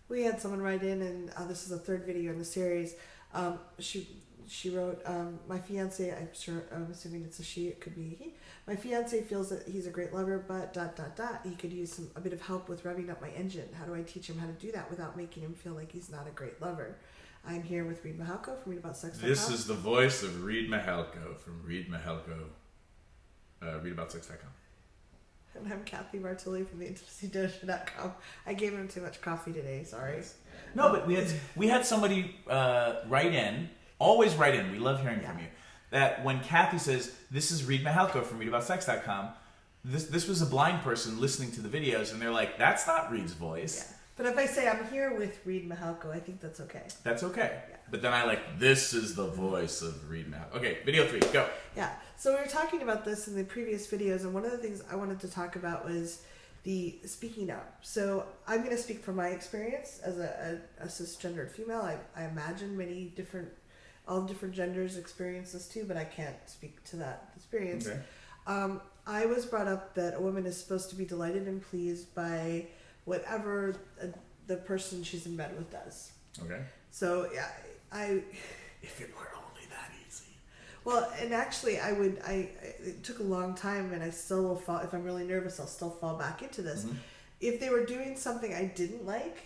We had someone write in, and this is the third video in the series. She wrote, my fiance, I'm assuming it's a she, it could be a he. My fiance feels that he's a great lover, but ... he could use a bit of help with revving up my engine. How do I teach him how to do that without making him feel like he's not a great lover? I'm here with Reid Mihalko from ReidAboutSex.com. This is the voice of Reid Mihalko from Reid Mihalko, ReidAboutSex.com. And I'm Cathy Martilli from theintimacydojo.com. I gave him too much coffee today, sorry. No, but we had somebody write in, always write in, we love hearing from you, that when Cathy says, this is Reid Mihalko from ReidAboutSex.com, this was a blind person listening to the videos, and they're like, that's not Reid's voice. Yeah. But if I say I'm here with Reid Mihalko, I think that's okay. That's okay. Yeah. But then I this is the voice of Reid Mihalko. Okay, video 3, go. Yeah, so we were talking about this in the previous videos, and one of the things I wanted to talk about was the speaking up. So I'm going to speak from my experience as a cisgendered female. I imagine all different genders experience this too, but I can't speak to that experience. Okay. I was brought up that a woman is supposed to be delighted and pleased by whatever the person she's in bed with does. Okay. So yeah, If it were only that easy. Well, and actually, it took a long time, and I still will fall. If I'm really nervous, I'll still fall back into this. Mm-hmm. If they were doing something I didn't like,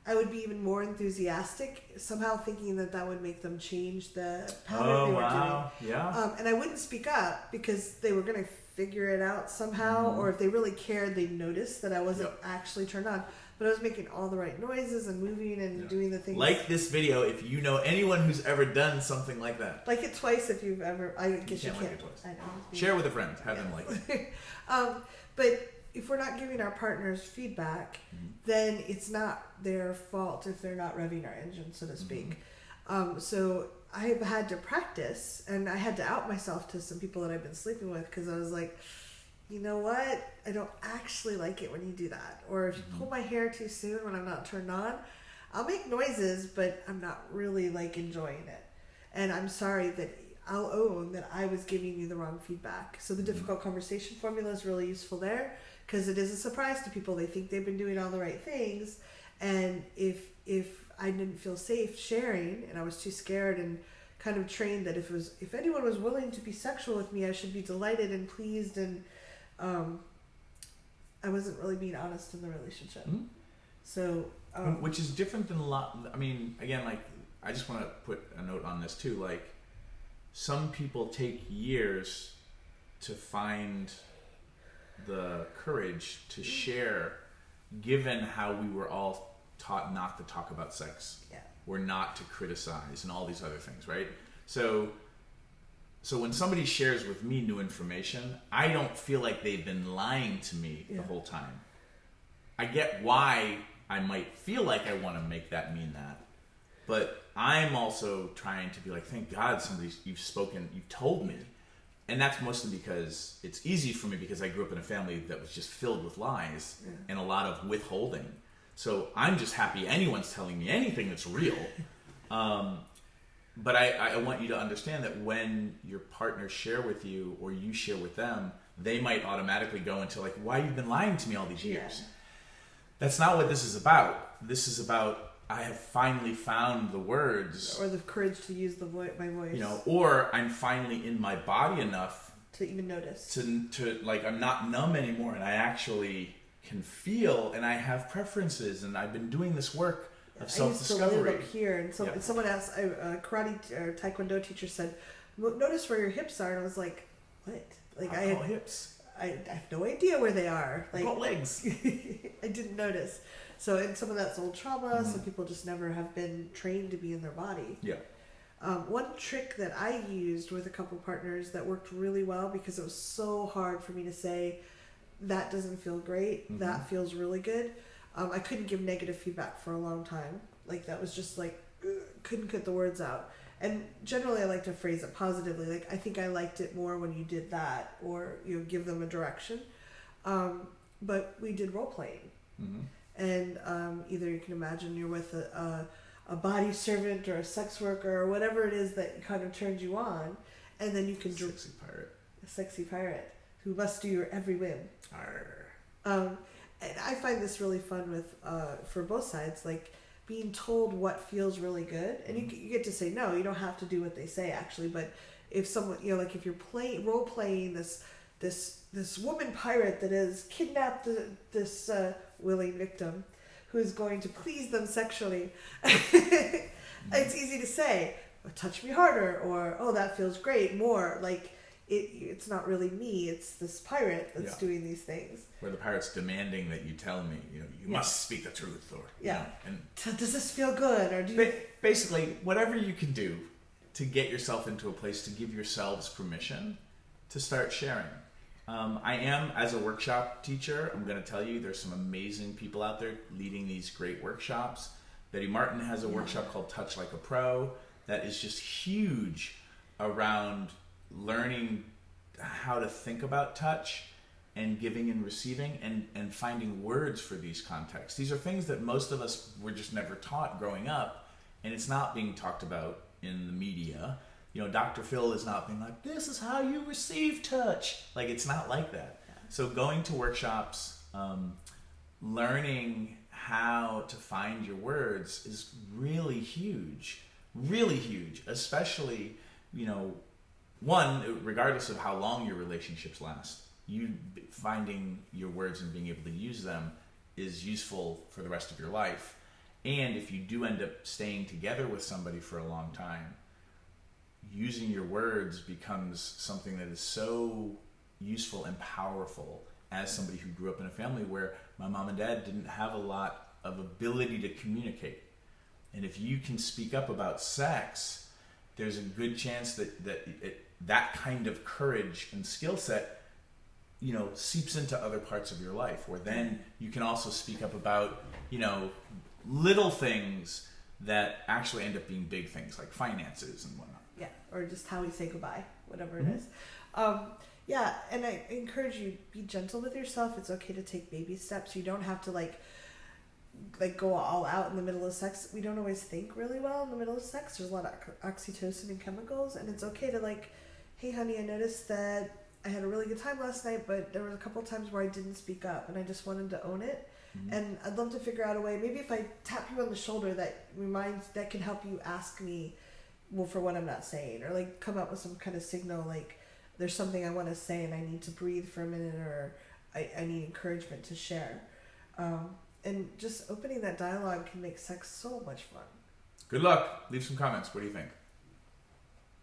I would be even more enthusiastic, somehow thinking that would make them change the pattern they were doing. Yeah. And I wouldn't speak up because they were going to figure it out somehow, or if they really cared, they'd notice that I wasn't actually turned on. But I was making all the right noises and moving and doing the things. Like this video, if you know anyone who's ever done something like that. Like it twice if you've ever. I guess you can't. Like it twice. I know. Share with a friend. Have them like it. But if we're not giving our partners feedback, then it's not their fault if they're not revving our engine, so to speak. So I have had to practice, and I had to out myself to some people that I've been sleeping with, because I was like, you know what? I don't actually like it when you do that. Or if you pull my hair too soon when I'm not turned on, I'll make noises, but I'm not really enjoying it. And I'm sorry that I'll own that I was giving you the wrong feedback. So the difficult conversation formula is really useful there, because it is a surprise to people. They think they've been doing all the right things. And if I didn't feel safe sharing, and I was too scared and kind of trained that if anyone was willing to be sexual with me, I should be delighted and pleased, and I wasn't really being honest in the relationship. So which is different than a lot. I mean, again, I just want to put a note on this too. Some people take years to find the courage to share, given how we were all taught not to talk about sex, or not to criticize, and all these other things, right? So when somebody shares with me new information, I don't feel like they've been lying to me the whole time. I get why I might feel like I want to make that mean that, but I'm also trying to be like, thank God you've told me. And that's mostly because it's easy for me, because I grew up in a family that was just filled with lies and a lot of withholding. So I'm just happy anyone's telling me anything that's real. But I want you to understand that when your partners share with you, or you share with them, they might automatically go into why you've been lying to me all these years. That's not what this is about. This is about, I have finally found the words, or the courage to use my voice, or I'm finally in my body enough to even notice, to I'm not numb anymore, and I actually can feel, and I have preferences, and I've been doing this work of self-discovery. I used to live up here, and someone asked, a karate or taekwondo teacher said, notice where your hips are, and I was like, what? I had hips. I have no idea where they are. Got legs. I didn't notice. So, and some of that's old trauma. Some people just never have been trained to be in their body. Yeah. One trick that I used with a couple partners that worked really well, because it was so hard for me to say, that doesn't feel great, that feels really good. I couldn't give negative feedback for a long time. That was just couldn't get the words out. And generally I like to phrase it positively. I think I liked it more when you did that, or give them a direction. But we did role playing. And either you can imagine you're with a body servant or a sex worker or whatever it is that kind of turns you on, and then you can sexy pirate. A sexy pirate who must do your every whim. Arr. and I find this really fun with for both sides, like being told what feels really good, and you get to say no. You don't have to do what they say actually, but if someone, like if you're role playing this woman pirate that has kidnapped this willing victim, who is going to please them sexually, it's easy to say, touch me harder, or oh, that feels great, more. Like it's not really me, it's this pirate that's doing these things. Where the pirate's demanding that you tell me, you must speak the truth, or and does this feel good, or do you... Basically, whatever you can do to get yourself into a place to give yourselves permission to start sharing. I am, as a workshop teacher, I'm going to tell you, there's some amazing people out there leading these great workshops. Betty Martin has a workshop called Touch Like a Pro that is just huge around learning how to think about touch and giving and receiving, and finding words for these contexts. These are things that most of us were just never taught growing up, and it's not being talked about in the media. Dr. Phil is not being like, this is how you receive touch. Like, it's not like that. Yeah. So going to workshops, learning how to find your words is really huge, especially, one, regardless of how long your relationships last, you finding your words and being able to use them is useful for the rest of your life. And if you do end up staying together with somebody for a long time, using your words becomes something that is so useful and powerful. As somebody who grew up in a family where my mom and dad didn't have a lot of ability to communicate, and if you can speak up about sex, there's a good chance that kind of courage and skill set seeps into other parts of your life, where then you can also speak up about little things that actually end up being big things, like finances and whatnot. Yeah, or just how we say goodbye, whatever it is. And I encourage you, be gentle with yourself. It's okay to take baby steps. You don't have to like go all out in the middle of sex. We don't always think really well in the middle of sex. There's a lot of oxytocin and chemicals, and it's okay to like, hey honey, I noticed that I had a really good time last night, but there was a couple of times where I didn't speak up, and I just wanted to own it. And I'd love to figure out a way, maybe if I tap you on the shoulder, that can help you ask me for what I'm not saying, or like come up with some kind of signal, like there's something I want to say and I need to breathe for a minute, or I need encouragement to share. And just opening that dialogue can make sex so much fun. Good luck. Leave some comments. What do you think?